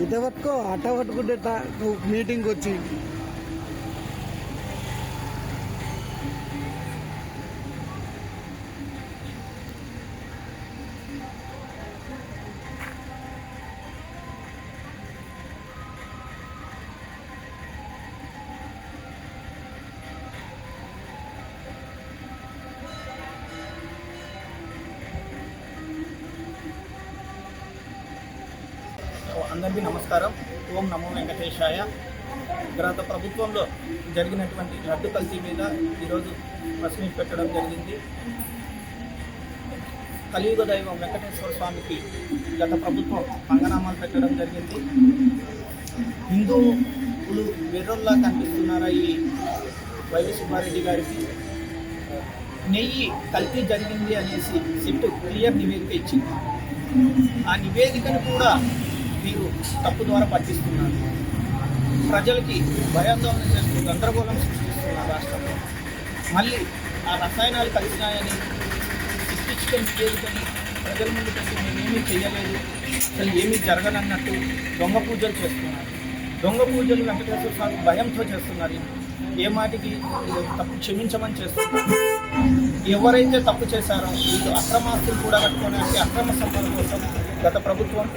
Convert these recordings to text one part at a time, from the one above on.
ఇటవట్టుకో అట్ట పట్టుకుంటే మీటింగ్ వచ్చి అందరికీ నమస్కారం. ఓం నమో వెంకటేశాయ. గత ప్రభుత్వంలో జరిగినటువంటి లడ్డు కల్తీ మీద ఈరోజు ప్రెస్ మీట్ పెట్టడం జరిగింది. కలియుగ దైవం వెంకటేశ్వర స్వామికి గత ప్రభుత్వం పంగనామాలు పెట్టడం జరిగింది. హిందువులు వెర్రల్లా కనిపిస్తున్నారా ఈ వైవి సుబ్బారెడ్డి గారికి? నెయ్యి కల్తీ జరిగింది అనేసి సిట్టు క్లియర్ నివేదిక ఇచ్చింది. ఆ నివేదికను కూడా మీరు తప్పు ద్వారా పట్టిస్తున్నారు. ప్రజలకి భయాందోళన చేస్తూ గందరగోళం సృష్టిస్తున్నారు రాష్ట్రంలో. మళ్ళీ ఆ రసాయనాలు కలిసినాయని ఇచ్చిన నివేదికని ప్రజల ముందు పెట్టి మేమేమీ చేయలేదు, అసలు ఏమీ జరగనన్నట్టు దొంగ పూజలు చేస్తున్నారు. దొంగ పూజలు వెంకటేశ్వర స్వామి భయంతో చేస్తున్నారు. ఏ మాటికి తప్పు క్షమించమని చేస్తున్నారు. ఎవరైతే తప్పు చేశారో వీళ్ళు అక్రమాస్తులు కూడా కట్టుకొని అక్రమ సంపద కోసం గత ప్రభుత్వం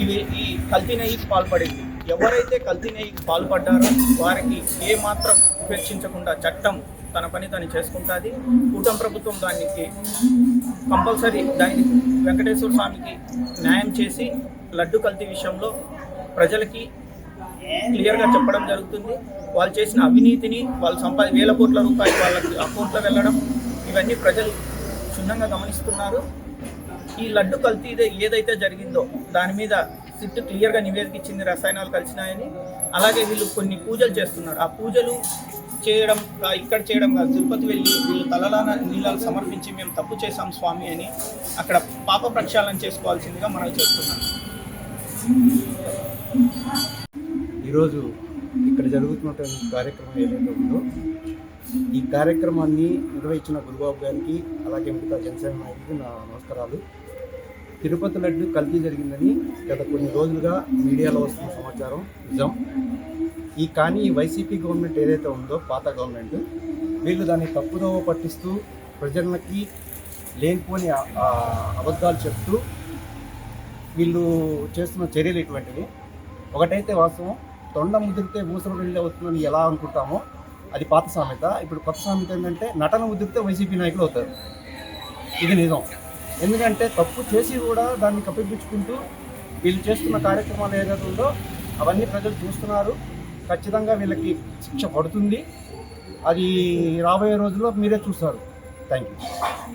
ఈ కల్తీ నెయ్యికి పాల్పడింది. ఎవరైతే కల్తీ నెయ్యికి పాల్పడ్డారో వారికి ఏ మాత్రం ఉపేక్షించకుండా చట్టం తన పని తను చేసుకుంటుంది. కూటమి ప్రభుత్వం దానికి కంపల్సరీ దానికి వెంకటేశ్వర స్వామికి న్యాయం చేసి లడ్డు కల్తీ విషయంలో ప్రజలకి క్లియర్గా చెప్పడం జరుగుతుంది. వాళ్ళు చేసిన అవినీతిని వాళ్ళు వేల కోట్ల రూపాయలు వాళ్ళకి అకౌంట్లో వెళ్ళడం ఇవన్నీ ప్రజలు క్షుణ్ణంగా గమనిస్తున్నారు. ఈ లడ్డు కల్తీ ఏదైతే జరిగిందో దాని మీద సిట్ క్లియర్గా నివేదిక ఇచ్చింది, రసాయనాలు కలిసినాయని. అలాగే వీళ్ళు కొన్ని పూజలు చేస్తున్నారు. ఆ పూజలు చేయడం ఇక్కడ చేయడం కాదు, తిరుపతి వెళ్ళి వీళ్ళు తలలా నీళ్ళలు సమర్పించి మేము తప్పు చేశాం స్వామి అని అక్కడ పాప ప్రక్షాళన చేసుకోవాల్సిందిగా మనం చేస్తున్నాం. ఈరోజు ఇక్కడ జరుగుతున్నటువంటి కార్యక్రమం ఏదైతే ఉందో ఈ కార్యక్రమాన్ని నిర్వహించిన గురుబాబు గారికి అలాగే మిగతా జనసేన నాయకుడికి నా నమస్కారాలు. తిరుపతి లడ్డు కల్తీ జరిగిందని గత కొన్ని రోజులుగా మీడియాలో వస్తున్న సమాచారం నిజం. కానీ వైసీపీ గవర్నమెంట్ ఏదైతే ఉందో పాత గవర్నమెంట్ వీళ్ళు దాన్ని తప్పుదోవ పట్టిస్తూ ప్రజలకి లేనిపోని అబద్ధాలు చెప్తూ వీళ్ళు చేస్తున్న చర్యలు ఇటువంటివి. ఒకటైతే వాస్తవం, తొండ ముదిరితే ఊసలు వెళ్ళి అవుతుందని ఎలా అనుకుంటామో అది పాత సామెత. ఇప్పుడు కొత్త సామెత ఏంటంటే నటన ముదిరితే వైసీపీ నాయకులు అవుతారు. ఇది నిజం. ఎందుకంటే తప్పు చేసి కూడా దాన్ని కప్పిపుచ్చుకుంటూ వీళ్ళు చేస్తున్న కార్యక్రమాలు ఏదైతే ఉందో అవన్నీ ప్రజలు చూస్తున్నారు. ఖచ్చితంగా వీళ్ళకి శిక్ష పడుతుంది. అది రాబోయే రోజుల్లో మీరే చూస్తారు. Thank you.